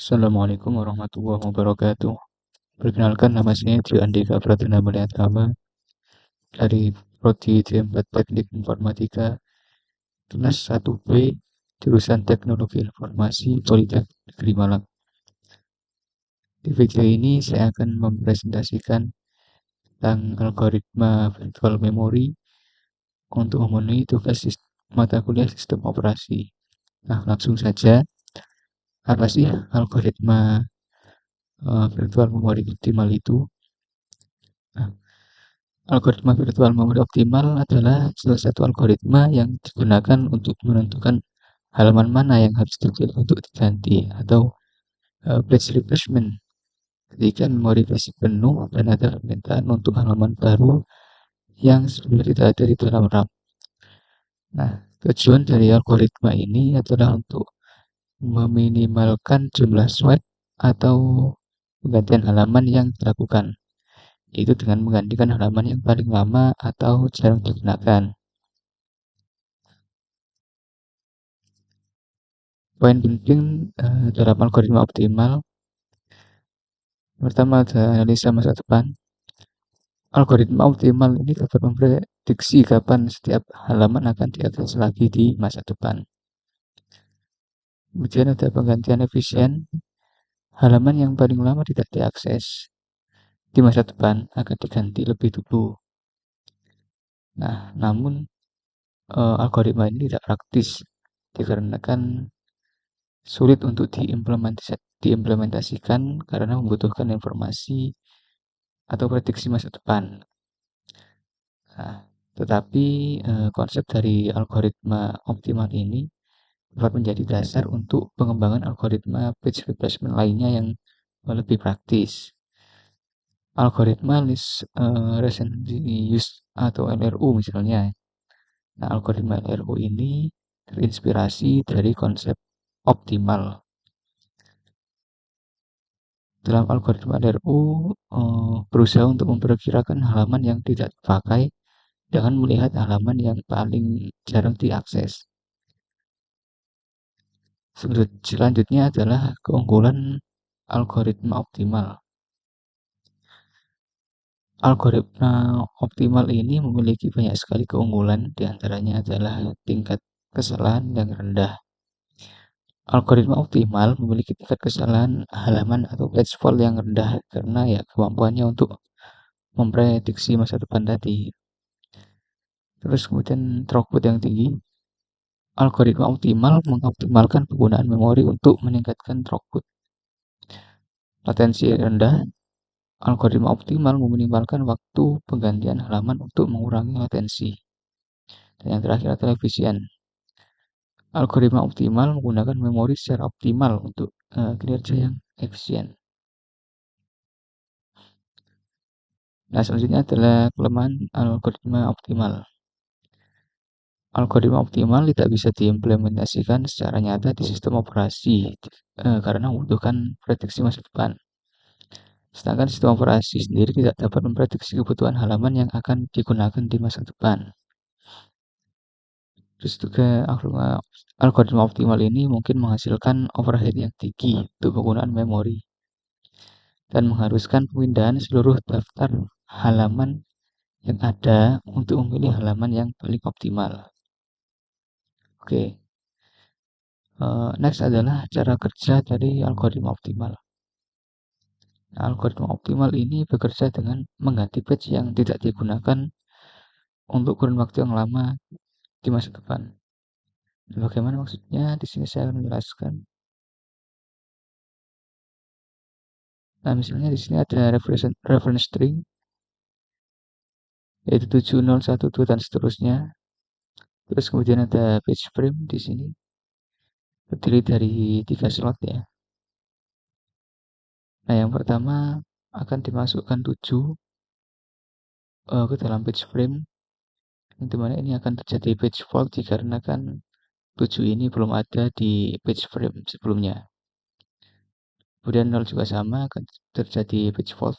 Assalamualaikum warahmatullahi wabarakatuh. Perkenalkan, nama saya Trio Andika Pratama Mulyatama dari Prodi D4 Teknik Informatika kelas 1B jurusan Teknologi Informasi Politeknik Negeri Malang. Di video ini saya akan mempresentasikan tentang algoritma virtual memory untuk memenuhi tugas mata kuliah sistem operasi. Nah, langsung saja, apa sih algoritma virtual memory optimal itu? Nah, algoritma virtual memory optimal adalah salah satu algoritma yang digunakan untuk menentukan halaman mana yang harus untuk diganti atau batch replacement ketika memori basic penuh dan ada permintaan untuk halaman baru yang sebelumnya tidak ada di dalam RAM. Nah, tujuan dari algoritma ini adalah untuk meminimalkan jumlah swipe atau penggantian halaman yang dilakukan, yaitu dengan menggantikan halaman yang paling lama atau jarang digunakan. Poin penting dalam algoritma optimal, pertama ada analisa masa depan. Algoritma optimal ini dapat memprediksi kapan setiap halaman akan diakses lagi di masa depan. Kemudian ada penggantian efisien. Halaman yang paling lama tidak diakses di masa depan akan diganti lebih dulu. Nah, namun algoritma ini tidak praktis dikarenakan sulit untuk diimplementasikan karena membutuhkan informasi atau prediksi masa depan. Nah, tetapi konsep dari algoritma optimal ini dapat menjadi dasar untuk pengembangan algoritma batch replacement lainnya yang lebih praktis. Algoritma list recently used atau LRU misalnya. Nah, algoritma LRU ini terinspirasi dari konsep optimal. Dalam algoritma LRU berusaha untuk memperkirakan halaman yang tidak dipakai dengan melihat halaman yang paling jarang diakses. Selanjutnya adalah keunggulan algoritma optimal. Algoritma optimal ini memiliki banyak sekali keunggulan, diantaranya adalah tingkat kesalahan yang rendah. Algoritma optimal memiliki tingkat kesalahan halaman atau page fault yang rendah karena ya kemampuannya untuk memprediksi masa depan tadi. Terus kemudian throughput yang tinggi. Algoritma optimal mengoptimalkan penggunaan memori untuk meningkatkan throughput. Latensi rendah. Algoritma optimal meminimalkan waktu penggantian halaman untuk mengurangi latensi. Dan yang terakhir adalah efisien. Algoritma optimal menggunakan memori secara optimal untuk kinerja yang efisien. Nah, selanjutnya adalah kelemahan algoritma optimal. Algoritma optimal tidak bisa diimplementasikan secara nyata di sistem operasi karena membutuhkan prediksi masa depan. Sedangkan sistem operasi sendiri tidak dapat memprediksi kebutuhan halaman yang akan digunakan di masa depan. Terus juga algoritma optimal ini mungkin menghasilkan overhead yang tinggi untuk penggunaan memori dan mengharuskan pemindahan seluruh daftar halaman yang ada untuk memilih halaman yang paling optimal. Oke, next adalah cara kerja dari algoritma optimal. Nah, algoritma optimal ini bekerja dengan mengganti batch yang tidak digunakan untuk kurun waktu yang lama di masa depan. Bagaimana maksudnya? Di sini saya akan menjelaskan. Nah, misalnya di sini ada reference string yaitu 7012 dan seterusnya. Terus kemudian ada page frame di sini terdiri dari 3 slot ya. Nah, yang pertama akan dimasukkan 7 ke dalam page frame, yang dimana ini akan terjadi page fault dikarenakan 7 ini belum ada di page frame sebelumnya. Kemudian 0 juga sama akan terjadi page fault,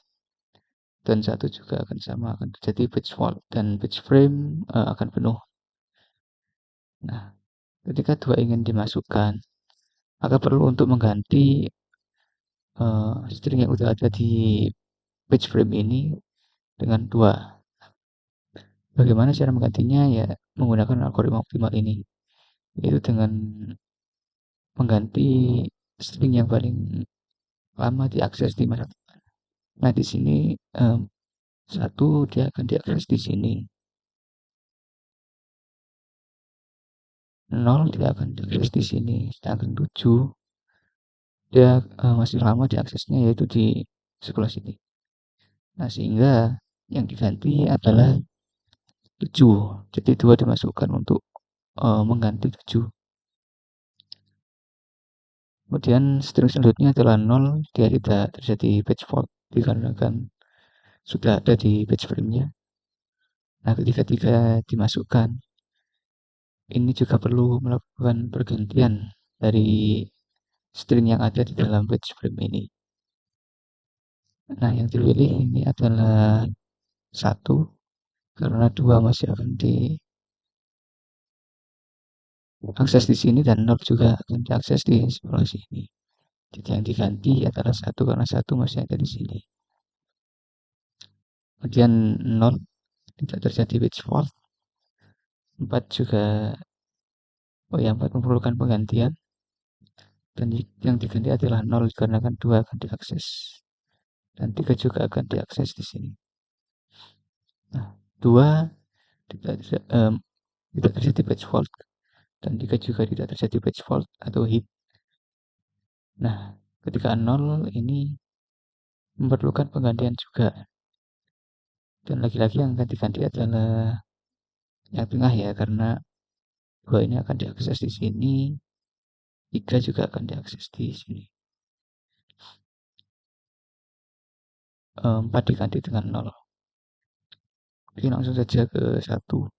dan 1 juga akan sama akan terjadi page fault, dan page frame akan penuh. Nah, ketika 2 ingin dimasukkan, maka perlu untuk mengganti string yang udah ada di page frame ini dengan 2. Bagaimana cara menggantinya? Ya, menggunakan algoritma optimal ini, yaitu dengan mengganti string yang paling lama diakses di masa depan. Nah, di sini 1 dia akan diakses di sini, 0 dia akan diakses di sini, sedangkan 7 dia masih lama diaksesnya yaitu di sebelah sini. Nah, sehingga yang diganti adalah 7. Jadi 2 dimasukkan untuk mengganti 7. Kemudian string selanjutnya adalah 0, dia tidak terjadi page fault dikarenakan sudah ada di page frame-nya. Nah, ketika 3 dimasukkan, ini juga perlu melakukan pergantian dari string yang ada di dalam page frame ini. Nah, yang dipilih ini adalah 1, karena 2 masih akan diakses di sini dan 0 juga akan diakses di sebelah sini. Jadi yang diganti adalah 1 karena 1 masih ada di sini. Kemudian 0 tidak terjadi page fault. 4 juga, oh ya, 4 memerlukan penggantian. Dan yang diganti adalah 0 karena kan 2 akan diakses. Dan 3 juga akan diakses di sini. Nah, 2 tidak, tidak terjadi page fault. Dan 3 juga tidak terjadi page fault atau hit. Nah, ketika 0 ini memerlukan penggantian juga. Dan lagi-lagi yang akan diganti adalah yang tengah ya, karena 2 ini akan diakses di sini, 3 juga akan diakses di sini. 4 diganti dengan 0. Oke, langsung saja ke 1.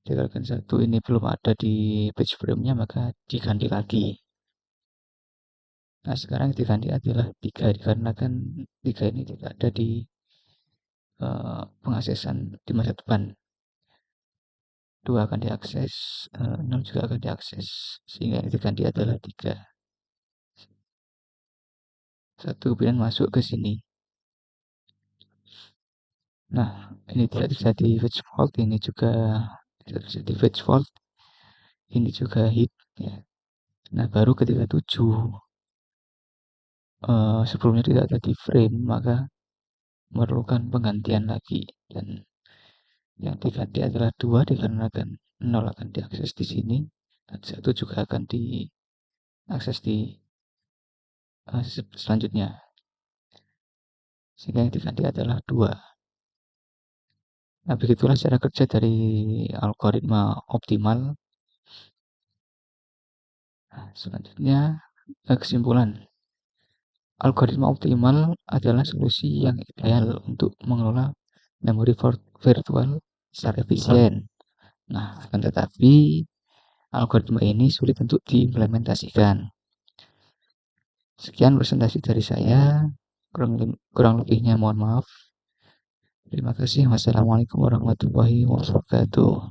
Dikarenakan 1 ini belum ada di page frame-nya, maka diganti lagi. Nah, sekarang diganti adalah 3, dikarenakan 3 ini tidak ada di pengaksesan di masa depan. 2 akan diakses, 6 juga akan diakses, sehingga yang diganti adalah 3. 1 kemudian masuk ke sini. Nah, ini tidak terjadi page fault, ini juga tidak terjadi page fault, ini juga hit ya. Nah, baru ketika 7 sebelumnya tidak ada di frame, maka memerlukan penggantian lagi, dan yang diganti adalah 2 dikarenakan 0 akan diakses di sini dan 1 juga akan diakses di selanjutnya, sehingga yang diganti adalah 2. Nah, begitulah cara kerja dari algoritma optimal. Nah, selanjutnya kesimpulan. Algoritma optimal adalah solusi yang ideal untuk mengelola memori virtual secara efisien. Nah, akan tetapi algoritma ini sulit untuk diimplementasikan. Sekian presentasi dari saya, kurang lebihnya mohon maaf. Terima kasih. Wassalamualaikum warahmatullahi wabarakatuh.